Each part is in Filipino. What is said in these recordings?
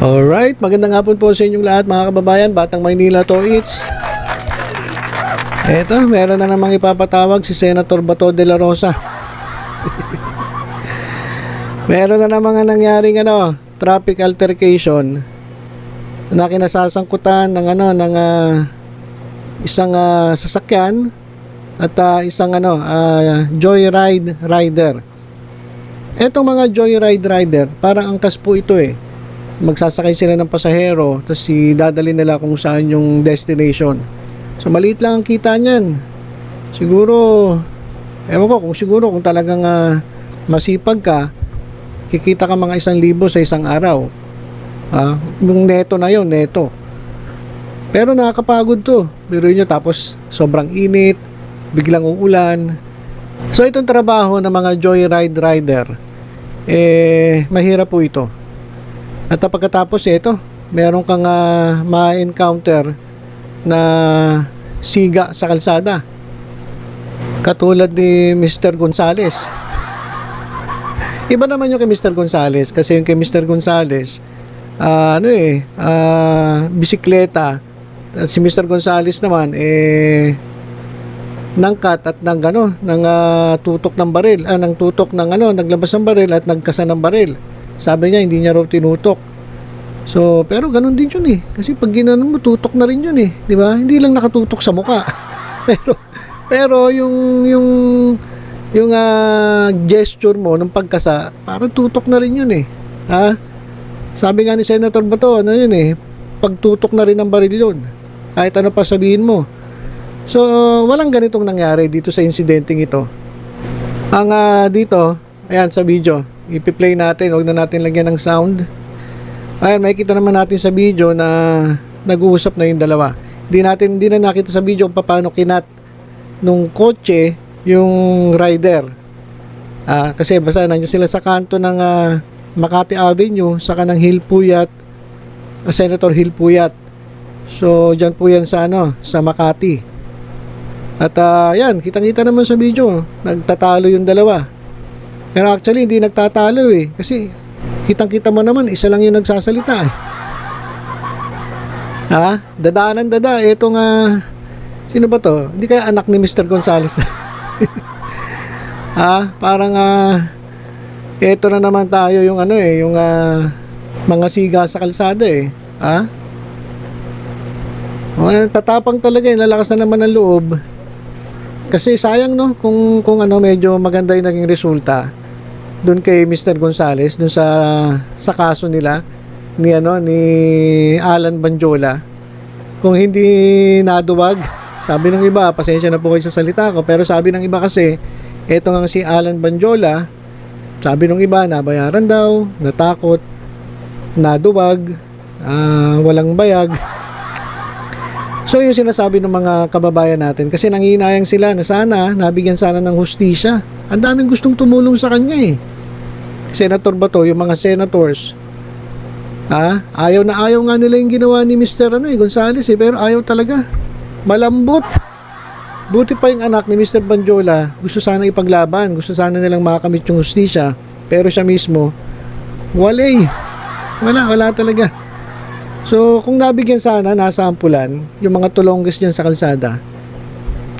Alright, magandang hapon po sa inyong lahat mga kababayan, Batang Maynila to it's. Eto, meron na namang ipapatawag si Senator Bato de la Rosa. Meron na namang nangyaring traffic altercation na kinasasangkutan ng isang sasakyan at isang joyride rider. Etong mga joyride rider, parang angkas po ito eh. Magsasakay sila ng pasahero tapos dadalhin nila kung saan yung destination. So maliit lang ang kita niyan. Siguro ewan ko kung talagang masipag ka, kikita ka mga 1,000 sa isang araw. Yung neto na yun, neto. Pero nakakapagod to. Biruin nyo, tapos sobrang init, biglang uulan. So itong trabaho ng mga joyride rider, mahirap po ito. At pagkatapos ito, meron kang ma-encounter na siga sa kalsada. Katulad ni Mr. Gonzales. Iba naman yung kay Mr. Gonzales kasi yung kay Mr. Gonzales bisikleta. At si Mr. Gonzales naman nangkat at tutok ng baril, naglabas ng baril at nagkasa ng baril. Sabi niya hindi niya raw tinutok. So, pero ganun din yun eh. Kasi pag ginanon mo, tutok na rin yun eh. Di ba? Hindi lang nakatutok sa muka. pero yung gesture mo ng pagkasa, parang tutok na rin yun eh. Sabi nga ni Senator Bato, pagtutok na rin ng baril yun. Kahit ano pa sabihin mo. So, walang ganitong nangyari dito sa insidenteng ito. Ang dito, ayan sa video, ipi-play natin, huwag na natin lagyan ng sound. Ayan, makikita naman natin sa video na nag-uusap na yung dalawa. Hindi na nakita sa video kung paano kinat nung kotse yung rider. Kasi basta nandiyan sila sa kanto ng Makati Avenue, saka ng Hilpuyat, Senator Hilpuyat. So, dyan po yan sa Makati. At yan, kitang-kita naman sa video, nagtatalo yung dalawa. Pero actually, hindi nagtatalo eh. Kasi, kitang-kita mo naman, isa lang yung nagsasalita eh. Dadaanan. Ito nga, sino ba to? Hindi kaya anak ni Mr. Gonzales. Parang, ito na naman tayo yung mga siga sa kalsada eh. Tatapang talaga eh, lalakas na naman ang loob. Kasi sayang kung medyo maganda yung naging resulta doon kay Mr. Gonzales, doon sa kaso nila ni Alan Banjola. Kung hindi naduwag, sabi ng iba, pasensya na po kayo sa salita ko, pero sabi ng iba kasi, eto nga si Alan Banjola, sabi ng iba, nabayaran daw, natakot, naduwag, walang bayag. So yung sinasabi ng mga kababayan natin, kasi nanginayang sila na sana, nabigyan sana ng hustisya. Ang daming gustong tumulong sa kanya eh. Senator Bato, yung mga senators, ayaw nga nila yung ginawa ni Mr. Gonzales eh, pero ayaw talaga. Malambot. Buti pa yung anak ni Mr. Banjola, gusto sana ipaglaban, gusto sana nilang makamit yung hustisya, pero siya mismo, wala talaga. So, kung nabigyan sana, nasa ampulan, yung mga tulonggis dyan sa kalsada,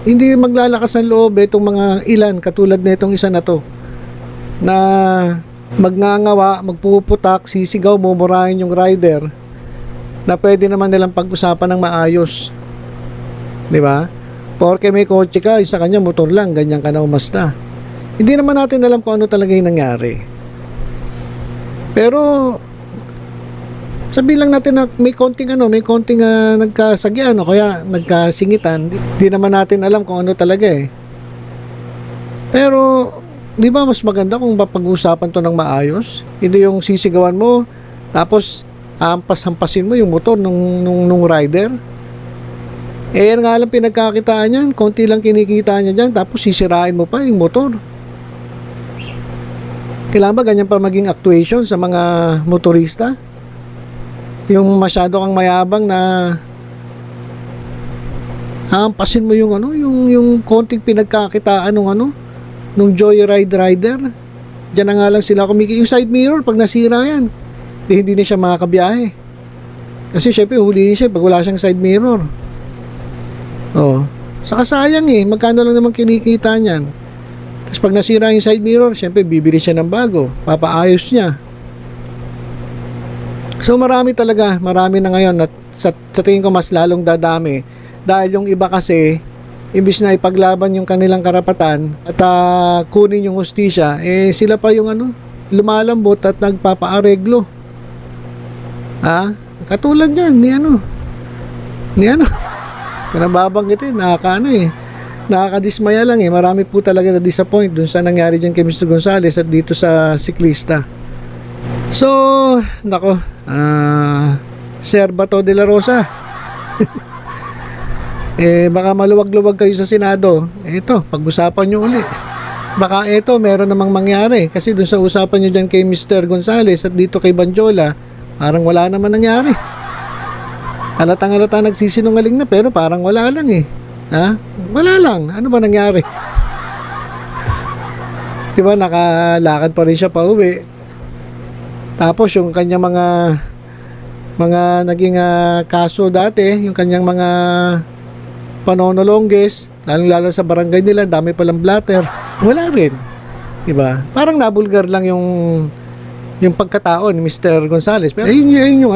hindi maglalakas ng loob itong mga ilan, katulad na itong isa na to, na magngangawa, magpuputak, sisigaw, mumurahin yung rider, na pwede naman nilang pag-usapan ng maayos. Di ba? Porque may kotse ka, isa kanya motor lang, ganyan ka na umasta. Hindi naman natin alam kung ano talaga yung nangyari. Pero, sabihin lang natin na may konting nagkasagyan o kaya nagkasingitan. Di naman natin alam kung ano talaga eh. Pero, di ba mas maganda kung mapag-usapan to ng maayos? Hindi yung sisigawan mo, tapos hampas-hampasin mo yung motor nung rider. Yan nga lang pinagkakitaan yan. Konti lang kinikita niya dyan, tapos sisirain mo pa yung motor. Kailangan ba ganyan pa maging actuation sa mga motorista? Yung masyado kang mayabang na hampasin mo yung yung konting pinagkakitaan nung joyride rider. Diyan na nga lang sila kumikita. Yung side mirror, pag nasira yan, hindi na siya makakabiyahe. Kasi syempre huliin siya pag wala siyang side mirror. Oh, saka sayang magkano lang naman kinikita niyan. Tapos pag nasira yung side mirror, syempre bibili siya ng bago, papaayos niya. So marami na ngayon at sa tingin ko mas lalong dadami dahil yung iba kasi imbis na ipaglaban yung kanilang karapatan at kunin yung hustisya, sila pa yung lumalambot at nagpapaareglo. Katulad yan ni kanababanggitin, nakakadismaya lang marami po talaga na disappoint dun sa nangyari dyan kay Mr. Gonzales at dito sa siklista. So, nako, Sir Bato de la Rosa, baka maluwag-luwag kayo sa Senado. Ito, pag-usapan nyo uli. Baka meron namang mangyari. Kasi dun sa usapan nyo dyan kay Mr. Gonzales at dito kay Banjola, parang wala naman nangyari. Halatang-halata nagsisinungaling na pero parang wala lang Wala lang. Ano ba nangyari? Diba, nakalakad pa rin siya pa uwi. Tapos yung kanyang mga naging kaso dati, yung kanyang mga panonolongges, lalong-lalo sa barangay nila, dami palang blatter. Wala rin. Diba? Parang nabulgar lang yung pagkatao ni Mr. Gonzales. Pero yun yung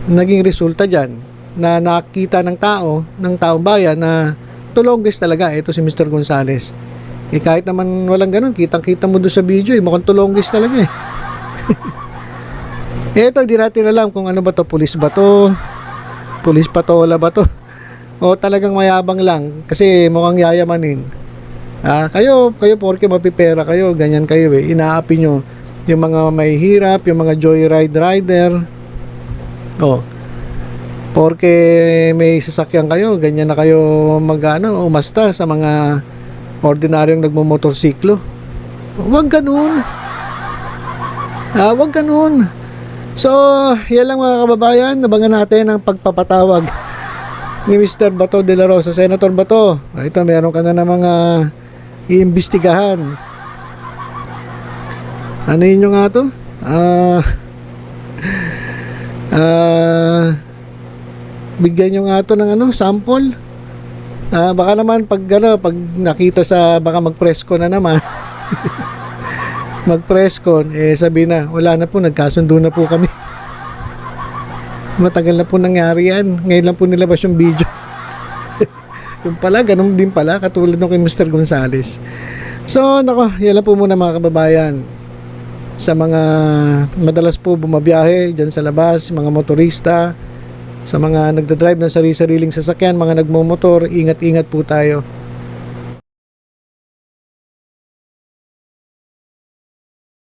naging resulta dyan na nakita ng taong bayan na tulonggis talaga ito si Mr. Gonzales. Kahit naman walang ganun, kitang-kita mo doon sa video, mukhang tulonggis talaga Ito, hindi natin alam kung ano ba to, pulis patola ba to, o talagang mayabang lang kasi mukhang yayamanin. Kayo porke mapipera kayo, ganyan kayo inaapi nyo yung mga may hirap, yung mga joyride rider. Porke may sasakyan kayo, ganyan na kayo umasta sa mga ordinaryong nagmumotorsiklo. Huwag ganun. Huwag ganun. So, yan lang mga kababayan, nabangan natin ang pagpapatawag ni Mr. Bato de la Rosa. Senator Bato, ito meron ka na mga iimbestigahan. Ano yun nga to? Bigyan nyo nga to ng sample. Baka naman pag nakita baka mag-presscon na naman. Mag-presscon, sabi na, wala na po, nagkasundo na po kami. Matagal na po nangyari yan. Ngayon lang po nilabas yung video. Yung pala, ganun din pala, katulad ng kay Mr. Gonzales. So, yan lang po muna mga kababayan. Sa mga madalas po bumabiyahe dyan sa labas, mga motorista, sa mga nagdadrive ng sarili-sariling sasakyan, mga nagmumotor, ingat-ingat po tayo.